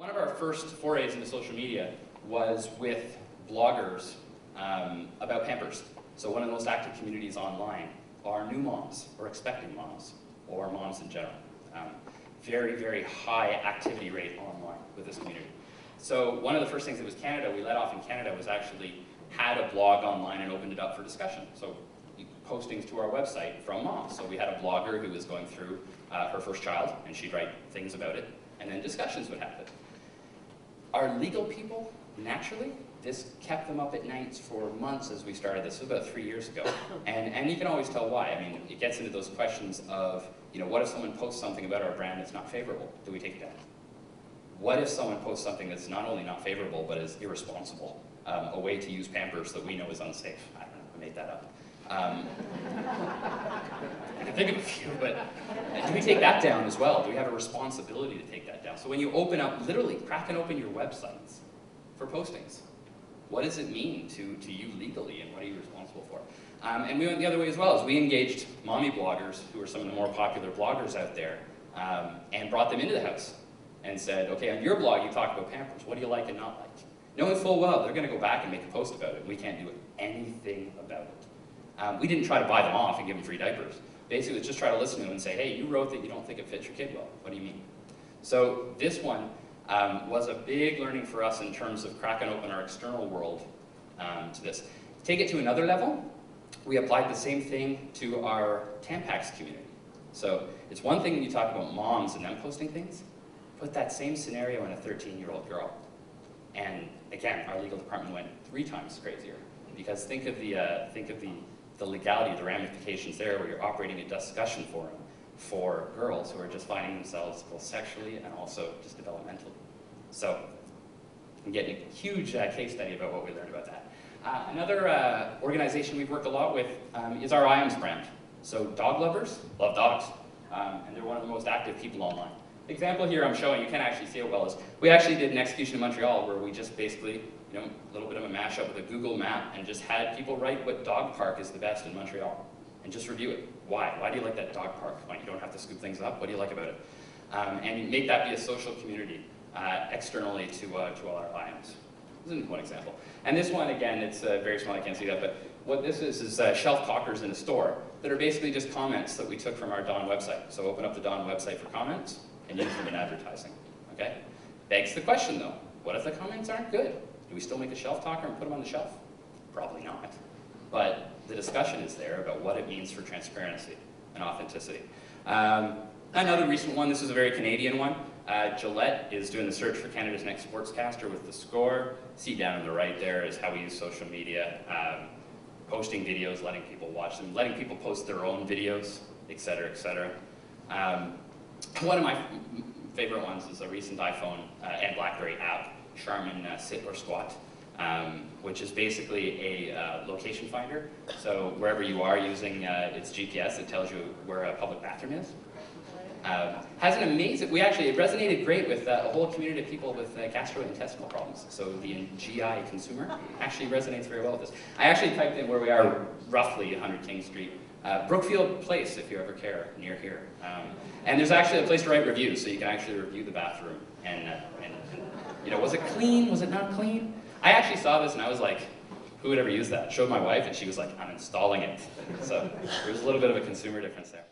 One of our first forays into social media was with bloggers about Pampers. So one of the most active communities online are new moms, or expecting moms, or moms in general. Very, very high activity rate online with this community. So one of the first things that was Canada, we let off in Canada, was actually had a blog online and opened it up for discussion. So postings to our website from moms. So we had a blogger who was going through her first child, and she'd write things about it, and then discussions would happen. Our legal people, naturally, this kept them up at nights for months as we started this. This was about 3 years ago. And you can always tell why. I mean, it gets into those questions of, what if someone posts something about our brand that's not favorable? Do we take it down? What if someone posts something that's not only not favorable, but is irresponsible? A way to use Pampers that we know is unsafe. I don't know, I made that up. I can think of a few, but do we take that down as well? Do we have a responsibility to take that down? So when you open up, literally cracking open your websites for postings, what does it mean to you legally, and what are you responsible for? And we went the other way as well, as we engaged mommy bloggers, who are some of the more popular bloggers out there, and brought them into the house and said, okay, on your blog you talk about Pampers, what do you like and not like? Knowing full well they're going to go back and make a post about it. We can't do anything about it. We didn't try to buy them off and give them free diapers. Basically, it's just try to listen to them and say, hey, you wrote that you don't think it fits your kid well. What do you mean? So this one was a big learning for us in terms of cracking open our external world to this. Take it to another level, we applied the same thing to our Tampax community. So it's one thing when you talk about moms and them posting things, put that same scenario in a 13-year-old girl. And again, our legal department went 3 times crazier. Because think of the legality, the ramifications there, where you're operating a discussion forum for girls who are just finding themselves both sexually and also just developmentally. So I'm getting a huge case study about what we learned about that. Another organization we've worked a lot with is our IAMS brand. So dog lovers love dogs, and they're one of the most active people online. The example here I'm showing, you can't actually see it well, is we actually did an execution in Montreal where we just basically, a little bit of a mashup with a Google map and just had people write what dog park is the best in Montreal and just review it. Why? Why do you like that dog park? Why you don't have to scoop things up? What do you like about it? And make that be a social community externally to all our clients. This is one example. And this one, again, it's very small, I can't see that, but what this is shelf talkers in a store that are basically just comments that we took from our Dawn website. So open up the Dawn website for comments and use them in advertising, okay? Begs the question though, what if the comments aren't good? Do we still make a shelf talker and put them on the shelf? Probably not. But the discussion is there about what it means for transparency and authenticity. Another recent one, this is a very Canadian one. Gillette is doing the search for Canada's next sportscaster with the score. See down on the right there is how we use social media, posting videos, letting people watch them, letting people post their own videos, et cetera, et cetera. One of my favorite ones is a recent iPhone and BlackBerry app, Charmin Sit or Squat, which is basically a location finder. So wherever you are using its GPS, it tells you where a public bathroom is. Has an amazing, it resonated great with a whole community of people with gastrointestinal problems. So the GI consumer actually resonates very well with this. I actually typed in where we are, roughly 100 King Street. Brookfield Place, if you ever care, near here. And there's actually a place to write reviews, so you can actually review the bathroom. And was it clean? Was it not clean? I actually saw this and I was like, who would ever use that? Showed my wife and she was like, I'm installing it. So there's a little bit of a consumer difference there.